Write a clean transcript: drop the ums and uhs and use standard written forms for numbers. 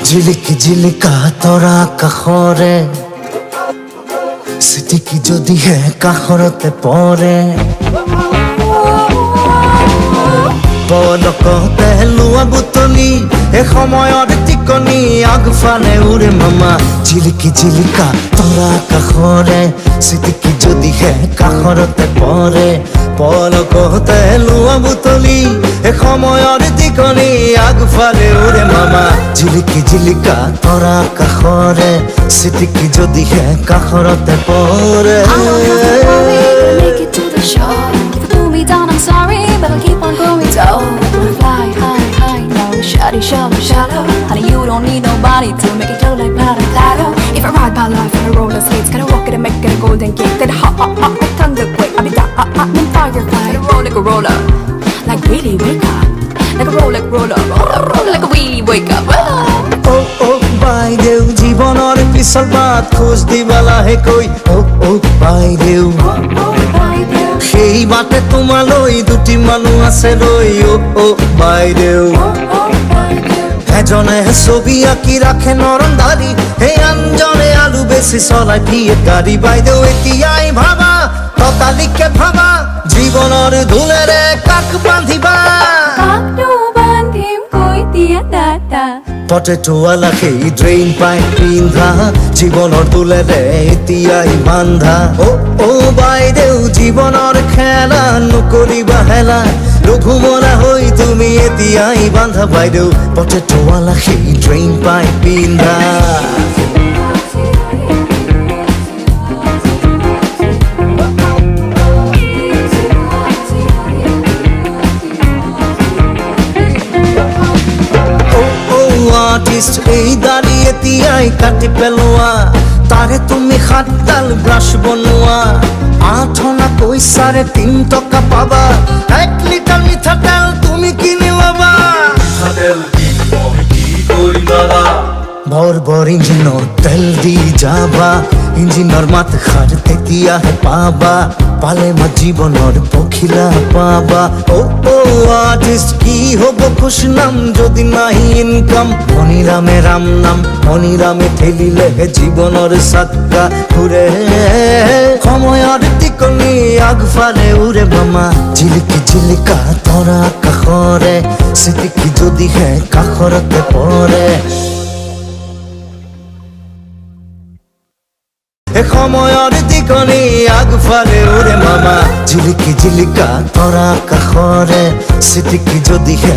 ঝিলিকি ঝিলিকা তৰা কাষৰে চিটিকি যদিহে কাষৰতে পৰে পলকতে লোৱা বুটলি এসময়ৰ টিকনি আগফালে উৰে মামা ঝিলিকি ঝিলিকা তৰা কাষৰে চিটিকি যদিহে কাষৰতে পৰে পলকতে লোৱা বুটলি এসময়ৰ টিকনি আগফালে উৰে মামা ঝিলিকি ঝিলিকা তৰা কাষৰে চিটিকি যদিহে কাষৰতে পৰে But I'll keep on going so fly high, high, no shoddy, shallow, shallow. Honey, you don't need nobody to make it go like Plato, Plato. If I ride by life on a roller skates, gotta walk it and make it a golden cake. Then hop, hop, hop, like thunderquake. I'll be down, in firefly. Gotta roll like a roller, like really wake up. Like a roller, roller, roller, roller, like a wee wake up. Oh, oh, বাইদেউ জীৱনৰ পিছল but খোজ Dybala হে কৈ oh, oh, বাইদেউ সেই বাটে তোমালৈ দুটি মানুহ আছে ৰৈ oh, oh, বাইদেউ এজনে ছবি আঁকি ৰাখে নৰম দাড়ি সেই আনজনে আলু বেছি চলাই ফিয়েট গাড়ী বাইদেউ এতিয়াই ভাবা ততালিকে ভাবা জীৱনৰ ধুলেৰে কাক বান্ধিবা পটেটোৱালা সেই ড্ৰেইন পাইপ পিন্ধা জীৱনৰ তুলেৰে এতিয়াই বান্ধা অ বাইদেউ জীৱনৰ খেলা নকৰিবা হেলা লঘুমৰা হৈ তুমি এতিয়াই বান্ধা বাইদেউ পটেটোৱালা সেই ড্ৰেইন পাইপ পিন্ধা এই দাড়ি এতিয়াই কাটি পেলোৱা তাৰে তুমি হাতডাল ব্ৰাছ বনোৱা 8 আনা পইচাৰে 3 টকা পাবা 1 লিটাৰ মিঠাতেল তুমি কিনি ল'বা ভৰ ভৰ ইঞ্জিনৰ তেল দি যাবা ইঞ্জিনৰ মাত খাৰ তেতিয়াহে পাবা পালে মা জীৱনৰ পখিলা পাবা অ আৰ্টিষ্ট কি হ'ব খুশ নাম যদি নাহি ইনকাম মণিৰামে ৰাম নাম মণিৰামে ঠেলিলেহে জীৱনৰ চাক্কা ঘূৰে সময়ৰ টিকনি আগফালে উৰে মামা ঝিলিকি ঝিলিকা তৰা কাষৰে চিটিকি যদিহে কাষৰতে পৰে সময়ৰ টিকনি আগফালে উৰে মামা ঝিলিকি ঝিলিকা তৰা কাষৰে চিটিকি যদিহে